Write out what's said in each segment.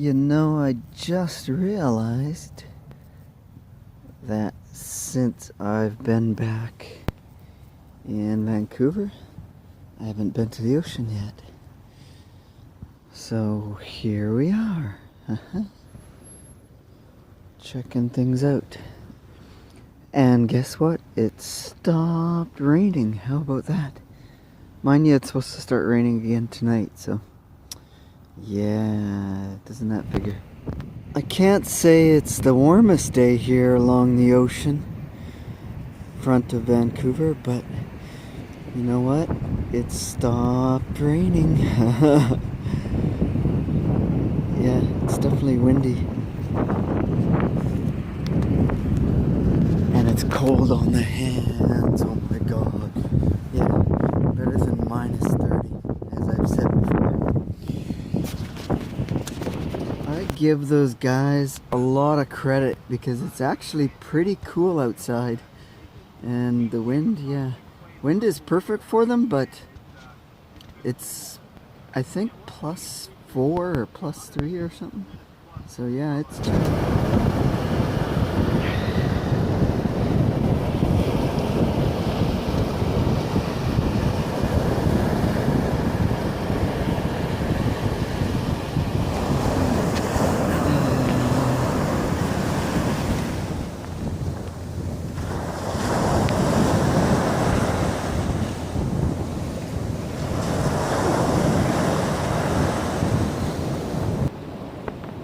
You know, I just realized that since I've been back in Vancouver, I haven't been to the ocean yet. So here we are, checking things out. And guess what? It stopped raining. How about that? Mind you, it's supposed to start raining again tonight, so yeah, doesn't that figure? I can't say it's the warmest day here along the ocean front of Vancouver, but you know what? It stopped raining. Yeah, it's definitely windy. And it's cold on the hands. Oh my god. Yeah, better than -30, as I've said before. I give those guys a lot of credit because it's actually pretty cool outside. And the wind, yeah. Wind is perfect for them, but it's, I think, +4 or +3 or something. So yeah, it's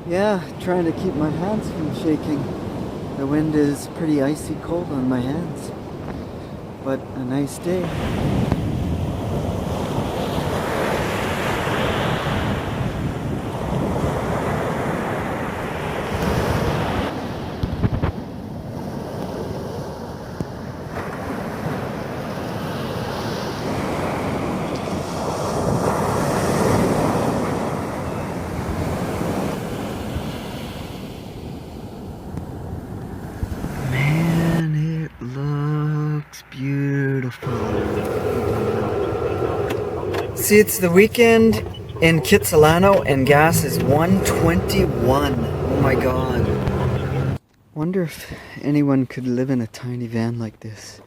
yeah, trying to keep my hands from shaking. The wind is pretty icy cold on my hands, but a nice day. Beautiful. See, it's the weekend in Kitsilano and gas is 121. Oh my god. Wonder if anyone could live in a tiny van like this.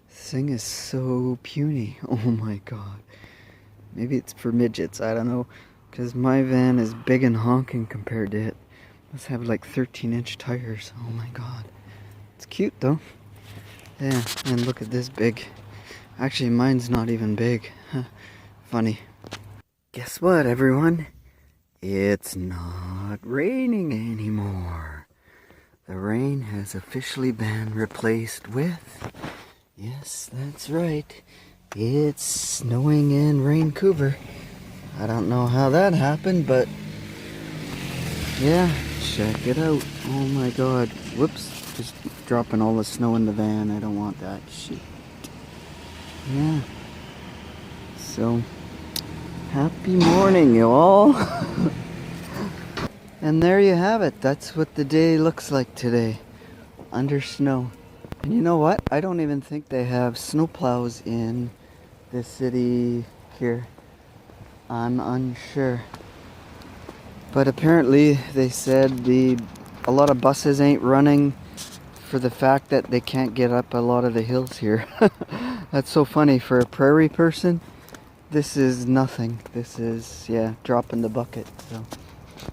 This thing is so puny. Oh my god. Maybe it's for midgets, I don't know. Because my van is big and honking compared to it. Must have like 13-inch tires. Oh my god. It's cute though. Yeah, and look at this big. Actually, mine's not even big. Funny. Guess what, everyone? It's not raining anymore. The rain has officially been replaced with... Yes, that's right. It's snowing in Vancouver. I don't know how that happened, but... Yeah, check it out. Oh my god. Whoops. Just dropping all the snow in the van. I don't want that shit. Yeah. So, happy morning, you all. And there you have it. That's what the day looks like today. Under snow. And you know what? I don't even think they have snowplows in the city here. I'm unsure. But apparently they said a lot of buses ain't running for the fact that they can't get up a lot of the hills here. That's so funny. For a prairie person, this is nothing. This is, yeah, drop in the bucket. So,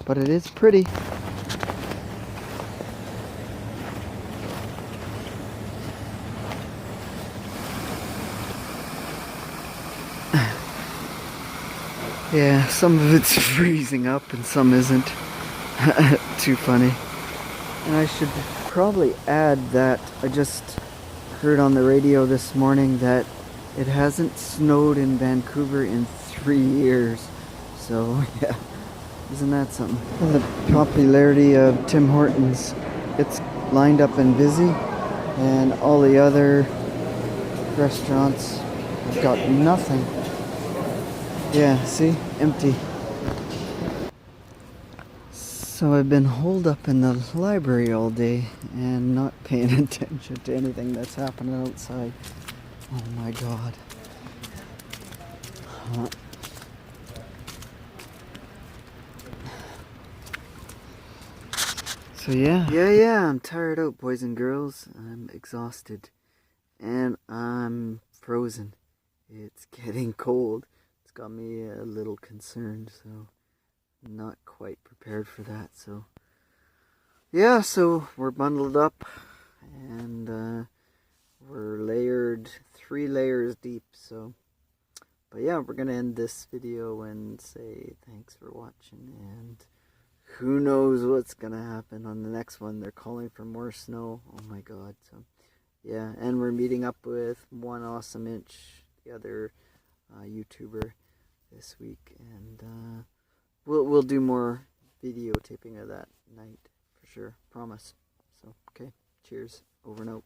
but it is pretty. Yeah, some of it's freezing up and some isn't. Too funny. And I should probably add that I just heard on the radio this morning that it hasn't snowed in Vancouver in 3 years. So, yeah, isn't that something? And the popularity of Tim Hortons, it's lined up and busy, and all the other restaurants have got nothing. Yeah, see? Empty. So I've been holed up in the library all day and not paying attention to anything that's happening outside. Oh my god. So yeah, I'm tired out, boys and girls. I'm exhausted. And I'm frozen. It's getting cold. It's got me a little concerned, so I'm not quite prepared for that. So yeah, so we're bundled up and we're layered 3 layers deep. So but yeah, we're gonna end this video and say thanks for watching, and who knows what's gonna happen on the next one. They're calling for more snow. Oh my god. So yeah, and we're meeting up with One Awesome Inch, the other YouTuber, this week, and we'll do more videotaping of that night for sure. Promise. So okay, cheers. Over and out.